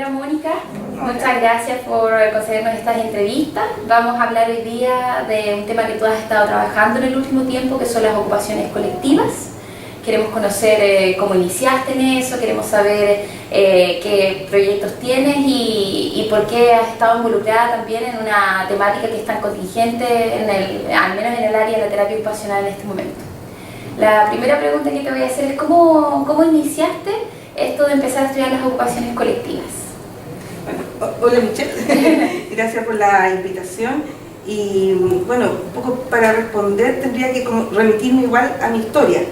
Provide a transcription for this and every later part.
Doctora Mónica, muchas gracias por concedernos estas entrevistas. Vamos a hablar hoy día de un tema que tú has estado trabajando en el último tiempo, que son las ocupaciones colectivas. Queremos conocer cómo iniciaste en eso, queremos saber qué proyectos tienes y por qué has estado involucrada también en una temática que es tan contingente, al menos en el área de la terapia ocupacional en este momento. La primera pregunta que te voy a hacer es ¿cómo iniciaste esto de empezar a estudiar las ocupaciones colectivas? Bueno, hola Michelle, gracias por la invitación. Y bueno, un poco para responder tendría que remitirme igual a mi historia,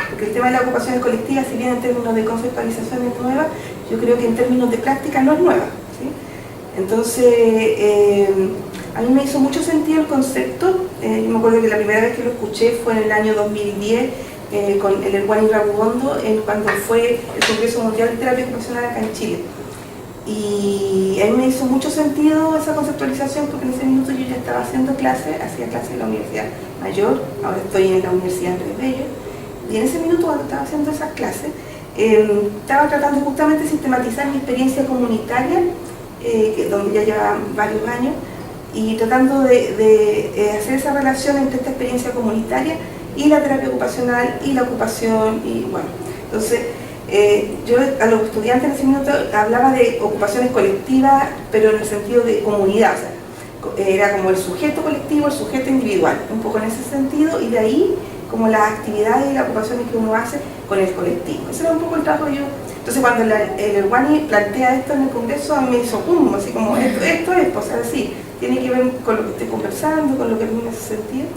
porque el tema de las ocupaciones colectivas, si bien en términos de conceptualización es nueva, yo creo que en términos de práctica no es nueva, ¿sí? Entonces, a mí me hizo mucho sentido el concepto. Yo me acuerdo que la primera vez que lo escuché fue en el año 2010, con el Erwani Rabugondo, cuando fue el Congreso Mundial de Terapia Ocupacional acá en Chile. Y a mí me hizo mucho sentido esa conceptualización, porque en ese minuto yo ya estaba haciendo clases, hacía clases en la Universidad Mayor, ahora estoy en la Universidad Andrés Bello, y en ese minuto cuando estaba haciendo esas clases, estaba tratando justamente de sistematizar mi experiencia comunitaria, donde ya lleva varios años, y tratando de hacer esa relación entre esta experiencia comunitaria y la terapia ocupacional y la ocupación, y bueno, entonces yo a los estudiantes en ese minuto hablaba de ocupaciones colectivas, pero en el sentido de comunidad, o sea, era como el sujeto colectivo, el sujeto individual, un poco en ese sentido, y de ahí como las actividades y las ocupaciones que uno hace con el colectivo. Ese era un poco el trabajo yo. Entonces cuando el Erwani plantea esto en el Congreso, a mí me hizo así como esto es, pues así, tiene que ver con lo que estoy conversando, con lo que a mí me hace sentido.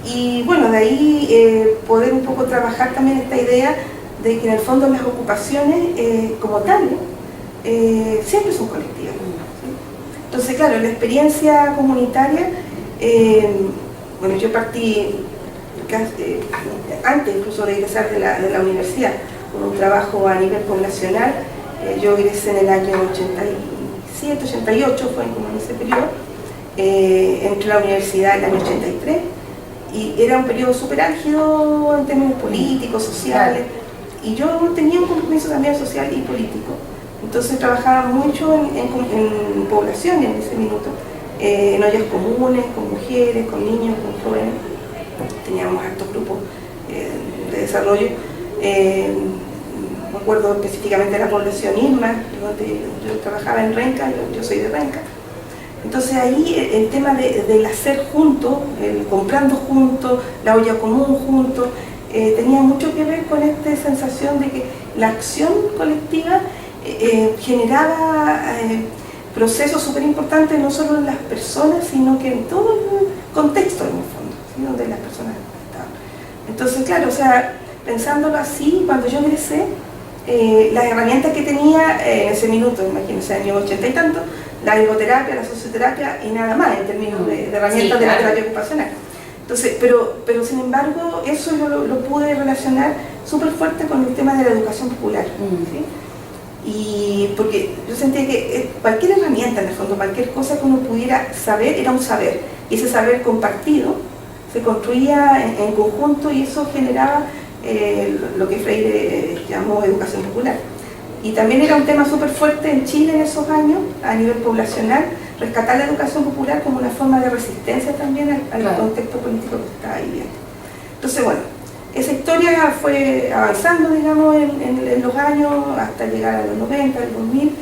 Y bueno, de ahí poder un poco trabajar también esta idea de que en el fondo las ocupaciones como tal siempre son colectivas, ¿sí? Entonces claro, la experiencia comunitaria, bueno, yo partí antes incluso de egresar de la universidad, con un trabajo a nivel poblacional. Yo egresé en el año 87, 88, fue como en ese periodo, entré a la universidad en el año 83, y era un periodo súper álgido en términos políticos, sociales, y yo tenía un compromiso también social y político. Entonces trabajaba mucho en población en ese minuto, en ollas comunes, con mujeres, con niños, con jóvenes. Teníamos hartos grupos de desarrollo. Me acuerdo específicamente de la población Irma, donde yo trabajaba en Renca, yo soy de Renca. Entonces ahí el tema del hacer juntos, el comprando juntos, la olla común juntos, tenía mucho que ver con esta sensación de que la acción colectiva generaba procesos súper importantes, no solo en las personas, sino que en todo el contexto, en el fondo, ¿sí? Donde las personas estaban. Entonces, claro, o sea, pensándolo así, cuando yo egresé, las herramientas que tenía en ese minuto, imagínense, año 80 y tanto, la ergoterapia, la socioterapia y nada más, en términos de herramientas de la terapia ocupacional. Entonces, pero sin embargo, eso yo lo pude relacionar súper fuerte con el tema de la educación popular, ¿sí? Y porque yo sentía que cualquier herramienta, en el fondo, cualquier cosa que uno pudiera saber, era un saber, y ese saber compartido se construía en conjunto, y eso generaba lo que Freire llamó educación popular. Y también era un tema súper fuerte en Chile en esos años, a nivel poblacional, rescatar la educación popular como una forma de resistencia también al contexto político que se estaba viviendo. Entonces, bueno, esa historia fue avanzando, digamos, en los años, hasta llegar a los 90, al 2000,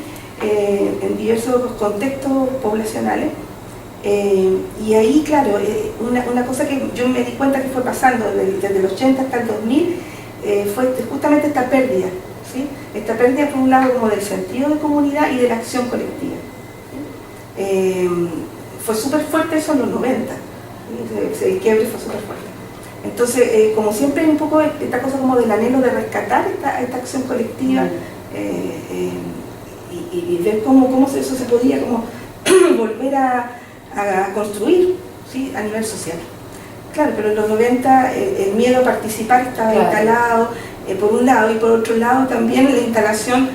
en diversos contextos poblacionales. Y ahí, claro, una cosa que yo me di cuenta que fue pasando desde los 80 hasta el 2000, fue justamente esta pérdida, ¿sí? Esta pérdida, por un lado, como del sentido de comunidad y de la acción colectiva, ¿sí? Fue súper fuerte eso en los 90, ¿sí? El quiebre fue súper fuerte. Entonces, como siempre hay un poco esta cosa como del anhelo de rescatar esta acción colectiva, y ver cómo eso se podía como volver a construir, ¿sí? A nivel social. Claro, pero en los 90 el miedo a participar estaba instalado, por un lado, y por otro lado también la instalación,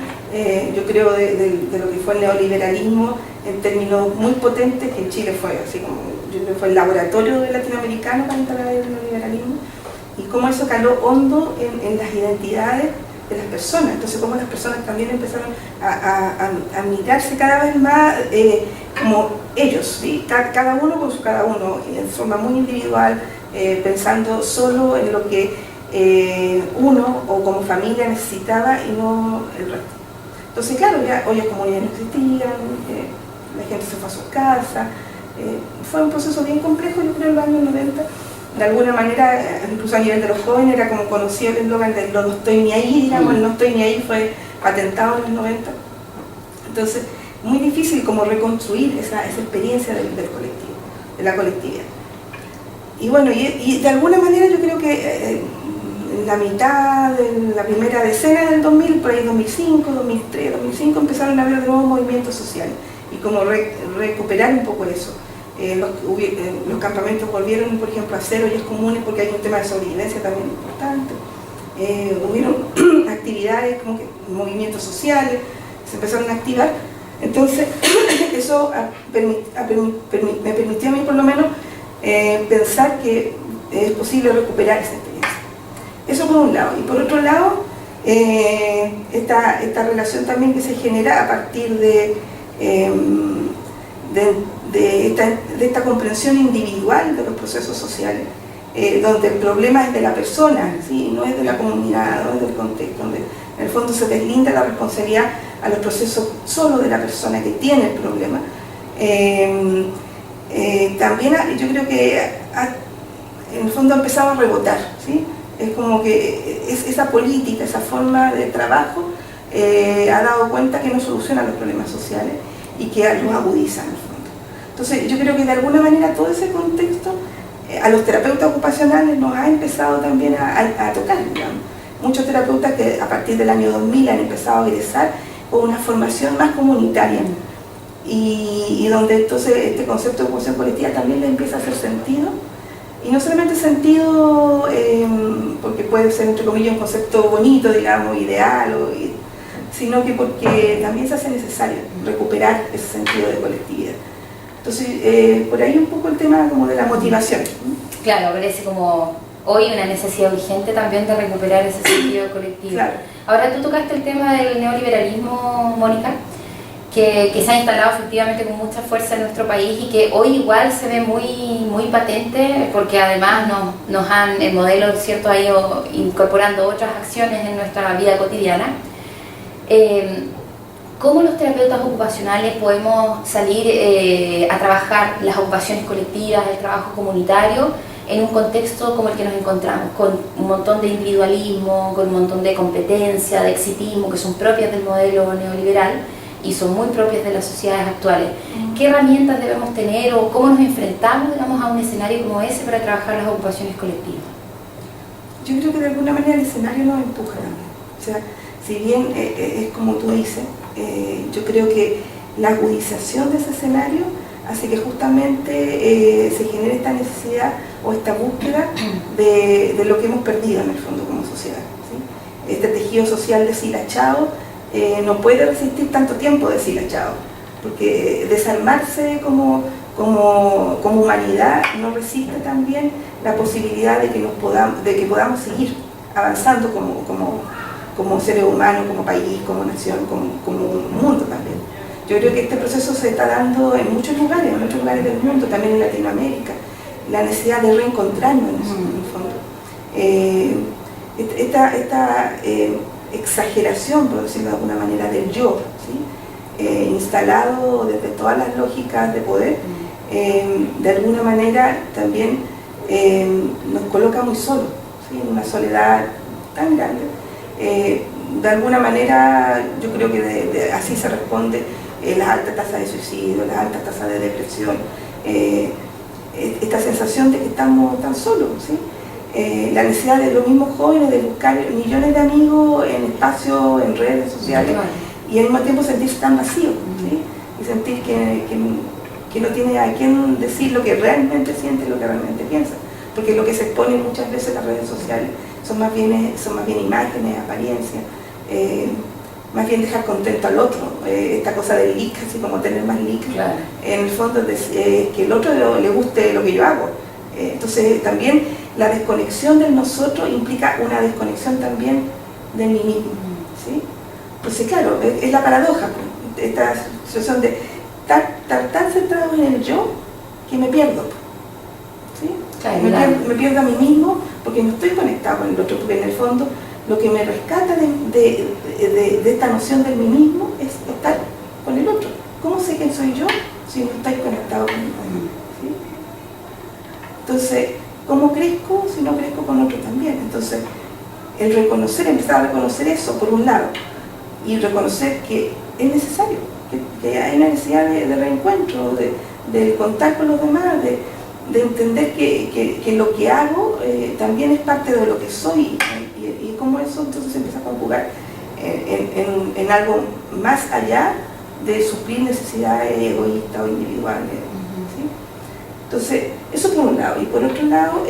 yo creo, de lo que fue el neoliberalismo en términos muy potentes, que en Chile fue así como, yo creo que fue el laboratorio latinoamericano para instalar el neoliberalismo, y cómo eso caló hondo en las identidades de las personas. Entonces, como las personas también empezaron a mirarse cada vez más como ellos, ¿sí? Cada uno con su cada uno, en forma muy individual, pensando solo en lo que uno o como familia necesitaba y no el resto. Entonces, claro, ya ollas comunales no existían, la gente se fue a sus casas, fue un proceso bien complejo, yo creo, en los años 90. De alguna manera, incluso a nivel de los jóvenes, era como conocido el eslogan de no estoy ni ahí, digamos, el no estoy ni ahí fue patentado en los 90. Entonces, muy difícil como reconstruir esa experiencia del colectivo, de la colectividad. Y bueno, y de alguna manera yo creo que en la mitad de la primera decena del 2000, por ahí 2005, 2003, 2005, empezaron a haber nuevos movimientos sociales y como recuperar un poco eso. Los campamentos volvieron, por ejemplo, a ser ollas comunes porque hay un tema de sobrevivencia también importante. Hubieron actividades como que movimientos sociales, se empezaron a activar. Entonces, eso me permitió a mí, por lo menos, pensar que es posible recuperar esa experiencia. Eso por un lado. Y por otro lado, esta relación también que se genera a partir de esta comprensión individual de los procesos sociales, donde el problema es de la persona, ¿sí? No es de la comunidad, no es del contexto, donde en el fondo se deslinda la responsabilidad a los procesos solo de la persona que tiene el problema. También yo creo que en el fondo ha empezado a rebotar, ¿sí? Es como que esa política, esa forma de trabajo ha dado cuenta que no soluciona los problemas sociales y que los agudiza en el fondo. Entonces yo creo que de alguna manera todo ese contexto a los terapeutas ocupacionales nos ha empezado también a tocar, digamos. Muchos terapeutas que a partir del año 2000 han empezado a egresar con una formación más comunitaria y donde entonces este concepto de ocupación colectiva también le empieza a hacer sentido. Y no solamente sentido, porque puede ser, entre comillas, un concepto bonito, digamos, ideal, sino que porque también se hace necesario recuperar ese sentido de colectividad. Entonces, por ahí un poco el tema como de la motivación. Claro, parece como hoy una necesidad urgente también de recuperar ese sentido colectivo. Claro. Ahora tú tocaste el tema del neoliberalismo, Mónica, que se ha instalado efectivamente con mucha fuerza en nuestro país y que hoy igual se ve muy patente porque además el modelo, ¿cierto?, ha ido incorporando otras acciones en nuestra vida cotidiana. ¿Cómo los terapeutas ocupacionales podemos salir a trabajar las ocupaciones colectivas, el trabajo comunitario, en un contexto como el que nos encontramos, con un montón de individualismo, con un montón de competencia, de exitismo, que son propias del modelo neoliberal y son muy propias de las sociedades actuales? ¿Qué herramientas debemos tener o cómo nos enfrentamos, digamos, a un escenario como ese para trabajar las ocupaciones colectivas? Yo creo que de alguna manera el escenario nos empuja también. O sea, si bien es como tú dices, yo creo que la agudización de ese escenario hace que justamente se genere esta necesidad o esta búsqueda de lo que hemos perdido en el fondo como sociedad, ¿sí? Este tejido social deshilachado no puede resistir tanto tiempo deshilachado, porque desarmarse como humanidad no resiste también la posibilidad de que podamos seguir avanzando como seres humanos, como país, como nación, como mundo también. Yo creo que este proceso se está dando en muchos lugares del mundo, también en Latinoamérica, la necesidad de reencontrarnos en el fondo. Esta exageración, por decirlo de alguna manera, del yo, ¿sí? Instalado desde todas las lógicas de poder, de alguna manera también nos coloca muy solos, ¿sí? En una soledad tan grande. De alguna manera yo creo que así se responde las altas tasas de suicidio, las altas tasas de depresión, esta sensación de que estamos tan solos, ¿sí? La necesidad de los mismos jóvenes de buscar millones de amigos en espacios, en redes sociales, y al mismo tiempo sentirse tan vacíos, ¿sí? Y sentir que no tiene a quién decir lo que realmente siente, lo que realmente piensa, porque lo que se expone muchas veces en las redes sociales son más bien imágenes, apariencias, más bien dejar contento al otro, esta cosa del leak, así como tener más leak, claro. En el fondo que el otro le guste lo que yo hago. Entonces también la desconexión de nosotros implica una desconexión también de mí mismo, ¿sí? Entonces, claro, es la paradoja, pues, esta situación de estar tan centrado en el yo que me pierdo, ¿sí? Claro, Me pierdo a mí mismo porque no estoy conectado con el otro, porque en el fondo lo que me rescata de esta noción del mí mismo es estar con el otro. ¿Cómo sé quién soy yo si no estoy conectado con el otro? ¿Sí? Entonces, ¿cómo crezco si no crezco con otro también? Entonces, el reconocer, empezar a reconocer eso por un lado, y reconocer que es necesario, que hay una necesidad de reencuentro, de contar con los demás, de entender que lo que hago también es parte de lo que soy, y cómo eso entonces empieza a conjugar en algo más allá de suplir necesidades egoístas o individuales, ¿sí? Entonces, eso por un lado. Y por otro lado,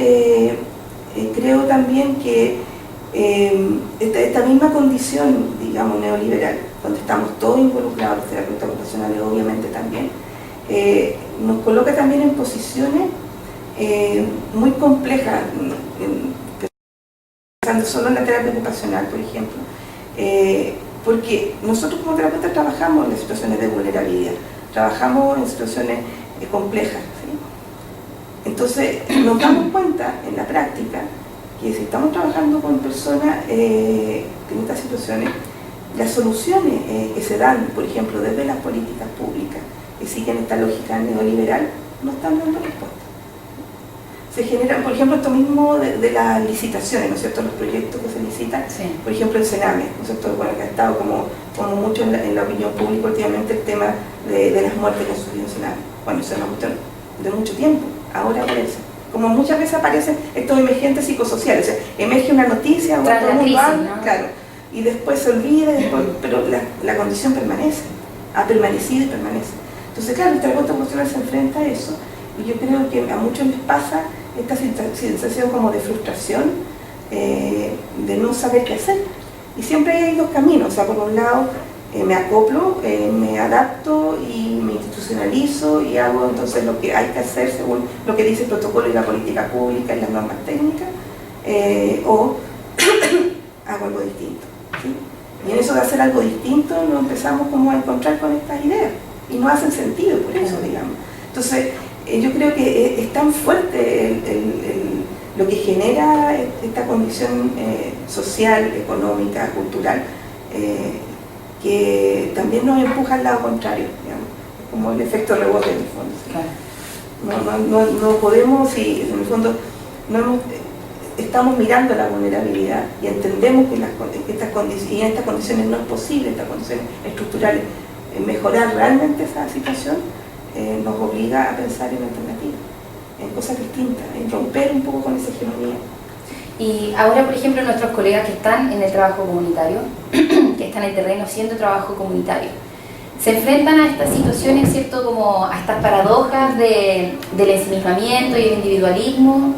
creo también que esta misma condición, digamos, neoliberal, donde estamos todos involucrados, los terapeutas ocupacionales obviamente también, nos coloca también en posiciones muy complejas, pensando solo en la terapia ocupacional, por ejemplo, porque nosotros como terapeutas trabajamos en situaciones de vulnerabilidad, trabajamos en situaciones complejas, ¿sí? Entonces nos damos cuenta en la práctica que si estamos trabajando con personas en estas situaciones, las soluciones que se dan, por ejemplo, desde las políticas públicas que siguen esta lógica neoliberal, no están dando respuesta. Se generan, por ejemplo, esto mismo de las licitaciones, ¿no es cierto?, los proyectos que se licitan, sí. Por ejemplo, en Sename, ¿no es cierto?, bueno, que ha estado como mucho en la opinión pública últimamente el tema de las muertes que han sufrido en Sename. Bueno, eso es una cuestión de mucho tiempo, ahora aparece. Como muchas veces aparecen estos emergentes psicosociales, o sea, emerge una noticia, tras todo el mundo habla, ¿no? claro, y después se olvida, pero la condición permanece, ha permanecido y permanece. Entonces, claro, el terapeuta ocupacional se enfrenta a eso, y yo creo que a muchos les pasa esta sensación como de frustración, de no saber qué hacer. Y siempre hay dos caminos, o sea, por un lado me acoplo, me adapto y me institucionalizo y hago entonces lo que hay que hacer según lo que dice el protocolo y la política pública y las normas técnicas, o hago algo distinto, ¿sí? Y en eso de hacer algo distinto nos empezamos como a encontrar con estas ideas y no hacen sentido por eso, digamos. Entonces, yo creo que es tan fuerte lo que genera esta condición social, económica, cultural, que también nos empuja al lado contrario, digamos, como el efecto rebote en el fondo. Claro. No podemos, si en el fondo estamos mirando la vulnerabilidad y entendemos que en estas condiciones no es posible, estas condiciones estructurales, mejorar realmente esa situación, nos obliga a pensar en alternativas, en cosas distintas, en romper un poco con esa hegemonía. Y ahora, por ejemplo, nuestros colegas que están en el trabajo comunitario, que están en terreno haciendo trabajo comunitario, se enfrentan a estas situaciones, ¿cierto?, como a estas paradojas del ensimismamiento y el individualismo,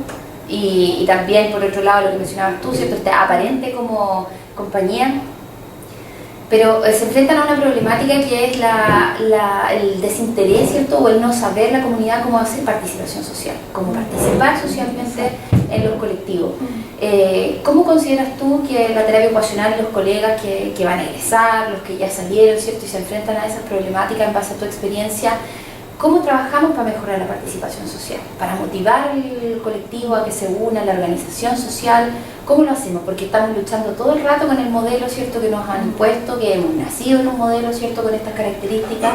y también, por otro lado, lo que mencionabas tú, ¿cierto?, esta aparente como compañía. Pero se enfrentan a una problemática que es el desinterés, ¿cierto?, o el no saber la comunidad cómo hacer participación social, cómo participar socialmente en los colectivos. ¿Cómo consideras tú que la terapia ocupacional y los colegas que van a egresar, los que ya salieron, ¿cierto?, y se enfrentan a esas problemáticas en base a tu experiencia, cómo trabajamos para mejorar la participación social, para motivar al colectivo a que se una, la organización social? ¿Cómo lo hacemos? Porque estamos luchando todo el rato con el modelo, ¿cierto?, que nos han impuesto, que hemos nacido en un modelo, ¿cierto?, con estas características.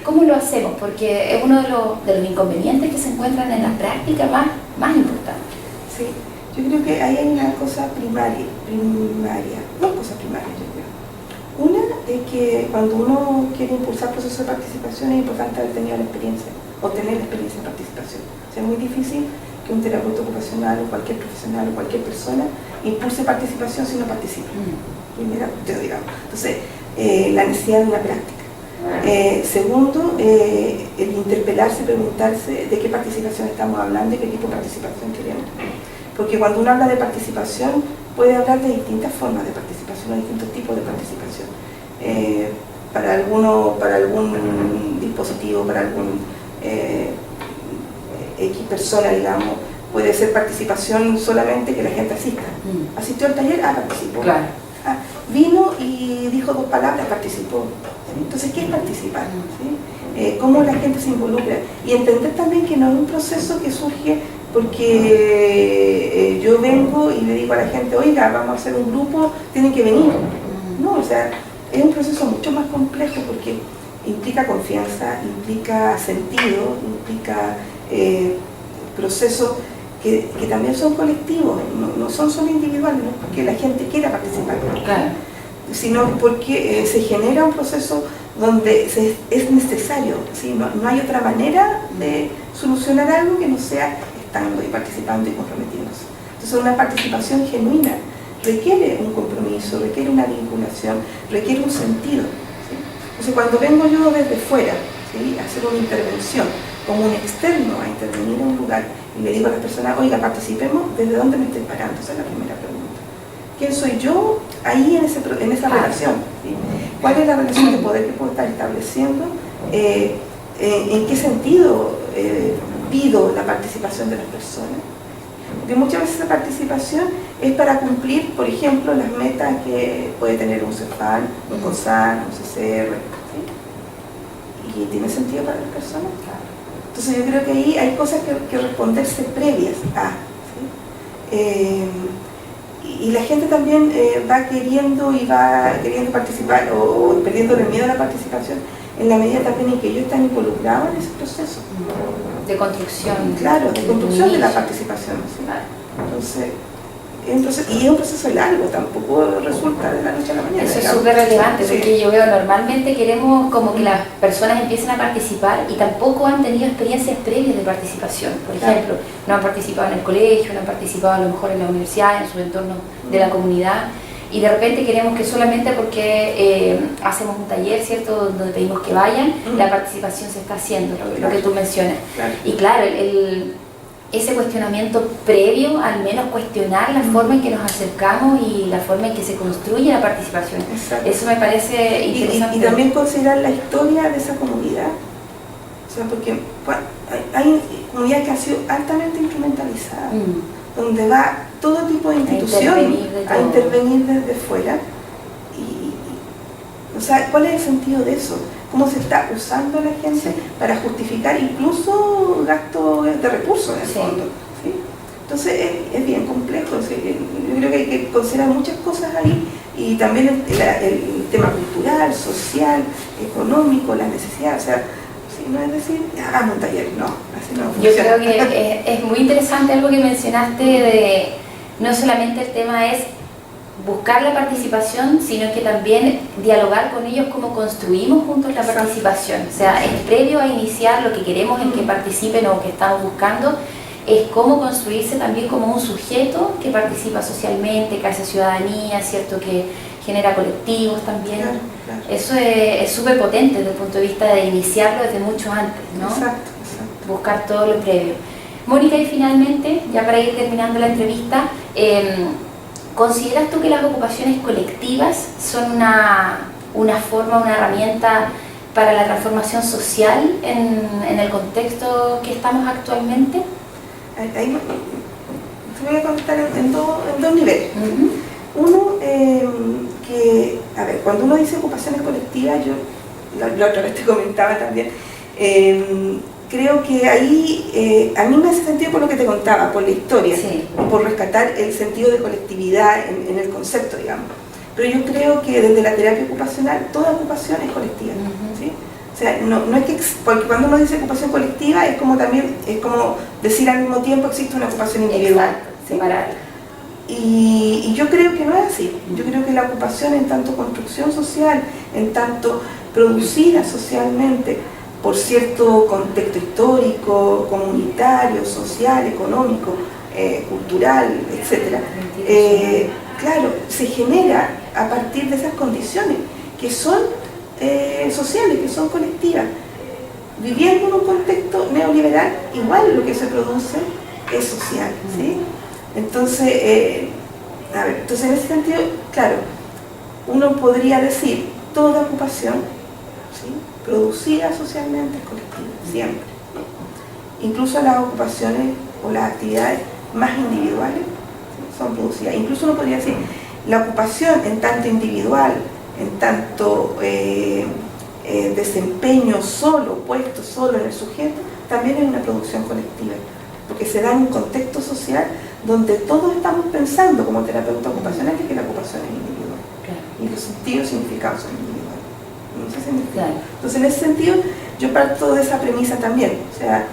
¿Cómo lo hacemos? Porque es uno de los inconvenientes que se encuentran en la práctica más importantes. Sí, yo creo que ahí hay una cosa primaria, dos cosas primarias, yo creo. Una es que cuando uno quiere impulsar procesos de participación es importante haber tenido la experiencia, o tener la experiencia de participación. O sea, es muy difícil que un terapeuta ocupacional o cualquier profesional o cualquier persona impulse participación si no participa. Primera cuestión, digamos. Entonces, la necesidad de una práctica. Segundo, el interpelarse y preguntarse de qué participación estamos hablando y qué tipo de participación queremos. Porque cuando uno habla de participación, puede hablar de distintas formas de participación, o distintos tipos de participación. Para algún dispositivo, para algún X persona, digamos, puede ser participación solamente que la gente asista. ¿Asistió al taller? Participó. Claro. vino y dijo 2 palabras, participó. ¿Sí? Entonces, ¿qué es participar? ¿Sí? ¿Cómo la gente se involucra? Y entender también que no es un proceso que surge porque yo vengo y le digo a la gente, oiga, vamos a hacer un grupo, tienen que venir. No, o sea, es un proceso mucho más complejo porque implica confianza, implica sentido, implica procesos que también son colectivos, no son solo individuales, no es porque la gente quiera participar, claro, sino porque se genera un proceso donde es necesario, ¿sí? No hay otra manera de solucionar algo que no sea estando y participando y comprometiéndose. Entonces una participación genuina requiere un compromiso, requiere una vinculación, requiere un sentido. ¿Sí? Entonces cuando vengo yo desde fuera, ¿sí? a hacer una intervención, como un externo a intervenir en un lugar, y le digo a las personas, oiga, participemos, ¿desde dónde me estoy parando? Esa es la primera pregunta. ¿Quién soy yo ahí en esa relación? ¿Sí? ¿Cuál es la relación de poder que puedo estar estableciendo? ¿En qué sentido pido la participación de las personas? Porque muchas veces esa participación es para cumplir, por ejemplo, las metas que puede tener un CEFAL, un COSAN, un CCR. ¿Sí? ¿Y tiene sentido para las personas? Entonces yo creo que ahí hay cosas que responderse previas a. ¿Sí? Y la gente también va queriendo participar o perdiendo el miedo a la participación en la medida también en que ellos están involucrados en ese proceso. De construcción. Claro, de construcción de la participación. ¿Sí? Entonces, y es un proceso largo, tampoco resulta de la noche a la mañana. Eso es súper relevante, Sí. porque yo veo normalmente queremos como que las personas empiecen a participar y tampoco han tenido experiencias previas de participación. Por ejemplo, no han participado en el colegio, no han participado a lo mejor en la universidad, en su entorno de la comunidad, y de repente queremos que solamente porque hacemos un taller, ¿cierto?, donde pedimos que vayan, la participación se está haciendo, lo que tú mencionas. Claro. Y claro, ese cuestionamiento previo, al menos cuestionar la forma en que nos acercamos y la forma en que se construye la participación. Exacto. Eso me parece interesante. Y también considerar la historia de esa comunidad. O sea, porque hay comunidades que han sido altamente instrumentalizadas, donde va todo tipo de institución a intervenir desde fuera. O sea, ¿cuál es el sentido de eso? ¿Cómo se está usando la gente para justificar incluso gasto de recursos en el fondo? ¿Sí? Entonces es bien complejo. ¿Sí? Yo creo que hay que considerar muchas cosas ahí y también el tema cultural, social, económico, las necesidades. O sea, no es decir, hagamos un taller, no, así no funciona. Yo creo que es muy interesante algo que mencionaste de no solamente el tema es buscar la participación, sino que también dialogar con ellos cómo construimos juntos la participación. O sea, es previo a iniciar lo que queremos en que participen o que estamos buscando, es cómo construirse también como un sujeto que participa socialmente, que hace ciudadanía, ¿cierto?, que genera colectivos también. Claro, claro. Eso es súper potente desde el punto de vista de iniciarlo desde mucho antes, ¿no? Exacto. Buscar todo lo previo. Mónica, y finalmente, ya para ir terminando la entrevista, ¿consideras tú que las ocupaciones colectivas son una forma, una herramienta para la transformación social en el contexto que estamos actualmente? Ahí te voy a contestar en dos niveles. Uno, que, a ver, cuando uno dice ocupaciones colectivas, yo la otra vez te comentaba también, creo que ahí, a mí me hace sentido por lo que te contaba, por la historia, por rescatar el sentido de colectividad en el concepto, digamos. Pero yo creo que desde la terapia ocupacional, toda ocupación es colectiva. ¿Sí? O sea, no es que, porque cuando uno dice ocupación colectiva, es como decir al mismo tiempo existe una ocupación individual. Exacto, separada. Y yo creo que no es así. Yo creo que la ocupación en tanto construcción social, en tanto producida socialmente por cierto contexto histórico, comunitario, social, económico, cultural, etc. Claro, se genera a partir de esas condiciones que son sociales, que son colectivas. Viviendo en un contexto neoliberal, igual lo que se produce es social, ¿sí? Entonces, entonces en ese sentido, claro, uno podría decir toda ocupación, ¿sí?, producida socialmente es colectiva, siempre. Incluso las ocupaciones o las actividades más individuales, ¿sí?, son producidas. Incluso uno podría decir la ocupación en tanto individual, en tanto desempeño solo, puesto solo en el sujeto, también es una producción colectiva, porque se da en un contexto social donde todos estamos pensando como terapeutas ocupacionales que la ocupación es individual, claro, y los sentidos y significados son individuales. Claro. Entonces, en ese sentido, yo parto de esa premisa también. O sea,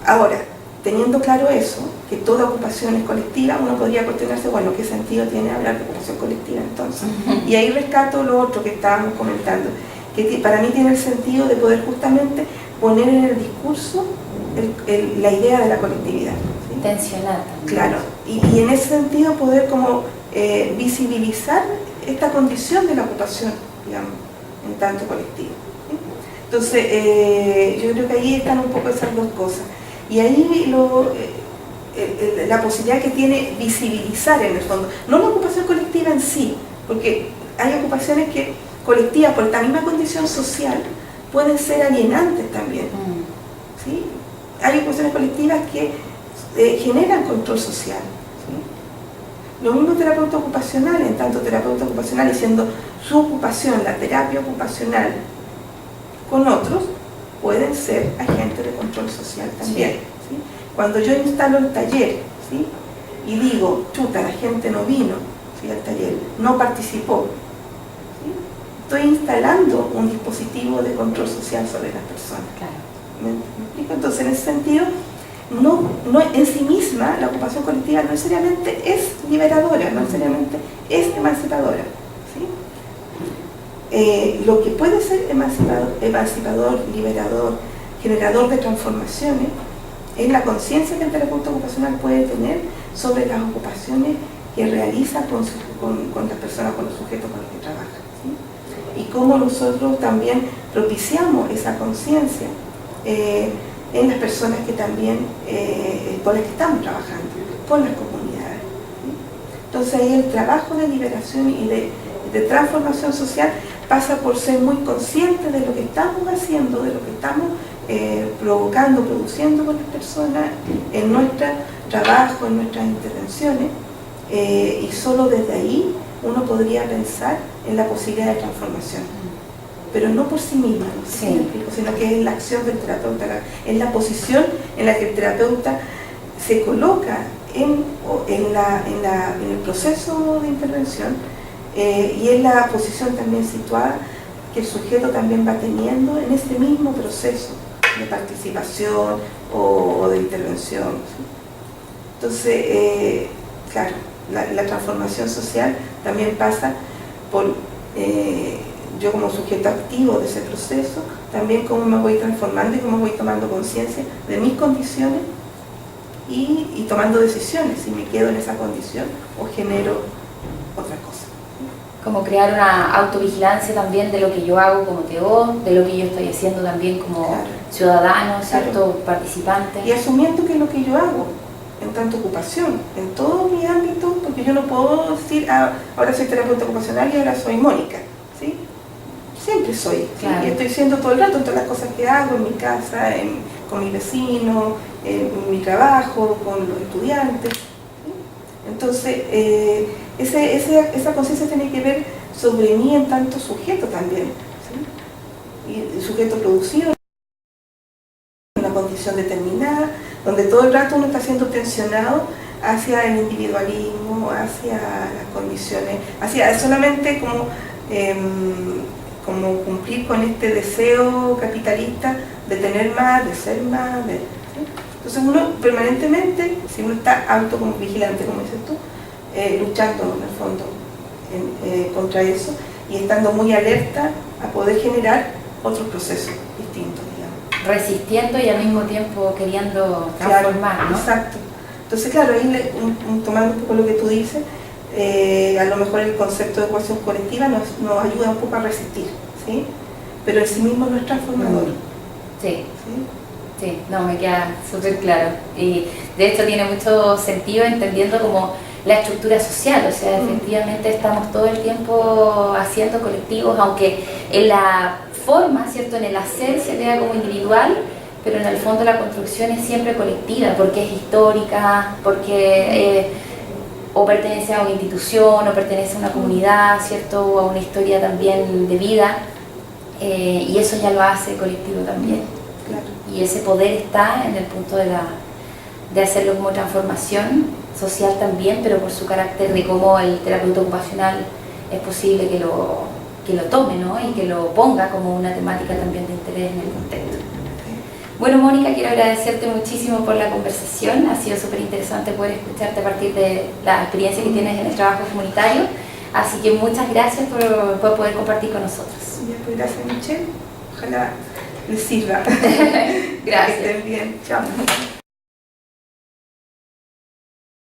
ahora, teniendo claro eso, que toda ocupación es colectiva, uno podría cuestionarse, bueno, ¿qué sentido tiene hablar de ocupación colectiva entonces? Y ahí rescato lo otro que estábamos comentando, que para mí tiene el sentido de poder justamente poner en el discurso la idea de la colectividad. ¿Sí? Tensionar también. Claro, y en ese sentido poder como visibilizar esta condición de la ocupación, digamos, en tanto colectivo. ¿Sí? Entonces, yo creo que ahí están un poco esas dos cosas. Y ahí la posibilidad que tiene visibilizar en el fondo, no la ocupación colectiva en sí, porque hay ocupaciones que colectivas por esta misma condición social pueden ser alienantes también. ¿Sí? Hay ocupaciones colectivas que generan control social. ¿Sí? Lo mismo terapeuta ocupacional, en tanto terapeuta ocupacional y siendo su ocupación, la terapia ocupacional con otros, pueden ser agentes de control social también. Sí. ¿Sí? Cuando yo instalo el taller, ¿sí?, y digo, chuta, la gente no vino, ¿sí?, al taller, no participó, ¿sí?, estoy instalando un dispositivo de control social sobre las personas. Claro. ¿Me explico? Entonces, en ese sentido, no en sí misma la ocupación colectiva no necesariamente es liberadora, no necesariamente es emancipadora. ¿Sí? Lo que puede ser emancipador, liberador, generador de transformaciones, es la conciencia que el terapeuta ocupacional puede tener sobre las ocupaciones que realiza con las personas, con los sujetos con los que trabaja. ¿Sí? Y cómo nosotros también propiciamos esa conciencia en las personas que también, con las que estamos trabajando, con las comunidades. ¿Sí? Entonces ahí el trabajo de liberación y de transformación social pasa por ser muy conscientes de lo que estamos haciendo, de lo que estamos provocando, produciendo con las personas en nuestro trabajo, en nuestras intervenciones, y solo desde ahí uno podría pensar en la posibilidad de transformación, pero no por sí misma, ¿no? Sí. Sino que es la acción del terapeuta, es la posición en la que el terapeuta se coloca en el proceso de intervención, y es la posición también situada que el sujeto también va teniendo en este mismo proceso de participación o de intervención. ¿Sí? Entonces, claro, la transformación social también pasa por yo como sujeto activo de ese proceso, también cómo me voy transformando y cómo voy tomando conciencia de mis condiciones y tomando decisiones, si me quedo en esa condición o genero otra cosa. Como crear una autovigilancia también de lo que yo hago como TO, de lo que yo estoy haciendo también como claro, ciudadano, ¿cierto? Claro. Participante. Y asumiendo que es lo que yo hago en tanto ocupación, en todo mi ámbito, porque yo no puedo decir, ahora soy terapeuta ocupacional y ahora soy Mónica, ¿sí? Siempre soy, claro, ¿sí? Y estoy siendo todo el rato en todas las cosas que hago, en mi casa, con mi vecino, en mi trabajo, con los estudiantes. ¿Sí? Entonces, esa conciencia tiene que ver sobre mí en tanto sujeto también, ¿sí? Y el sujeto producido en una condición determinada, donde todo el rato uno está siendo tensionado hacia el individualismo, hacia las condiciones, hacia solamente como cumplir con este deseo capitalista de tener más, de ser más, ¿sí? Entonces uno permanentemente, si uno está autovigilante, como dices tú, luchando en el fondo contra eso y estando muy alerta a poder generar otros procesos distintos, digamos. Resistiendo y al mismo tiempo queriendo transformar, claro, ¿no? Exacto. Entonces, claro, ahí tomando un poco lo que tú dices, a lo mejor el concepto de ecuación colectiva nos ayuda un poco a resistir, ¿sí? Pero en sí mismo no es transformador. Sí. ¿Sí? Sí, no, me queda súper claro. Y de hecho tiene mucho sentido entendiendo como la estructura social, o sea, efectivamente estamos todo el tiempo haciendo colectivos, aunque en la forma, ¿cierto?, en el hacer se vea como individual, pero en el fondo la construcción es siempre colectiva, porque es histórica, porque o pertenece a una institución, o pertenece a una comunidad, ¿cierto? O a una historia también de vida, y eso ya lo hace colectivo también. Claro. Y ese poder está en el punto de hacerlo como transformación social también, pero por su carácter de cómo el terapeuta ocupacional es posible que lo tome, ¿no? Y que lo ponga como una temática también de interés en el contexto. Bueno, Mónica, quiero agradecerte muchísimo por la conversación. Ha sido súper interesante poder escucharte a partir de la experiencia que tienes en el trabajo comunitario. Así que muchas gracias por poder compartir con nosotros. Pues gracias, Michelle. Ojalá les sirva. Gracias. Que estén bien. Chao.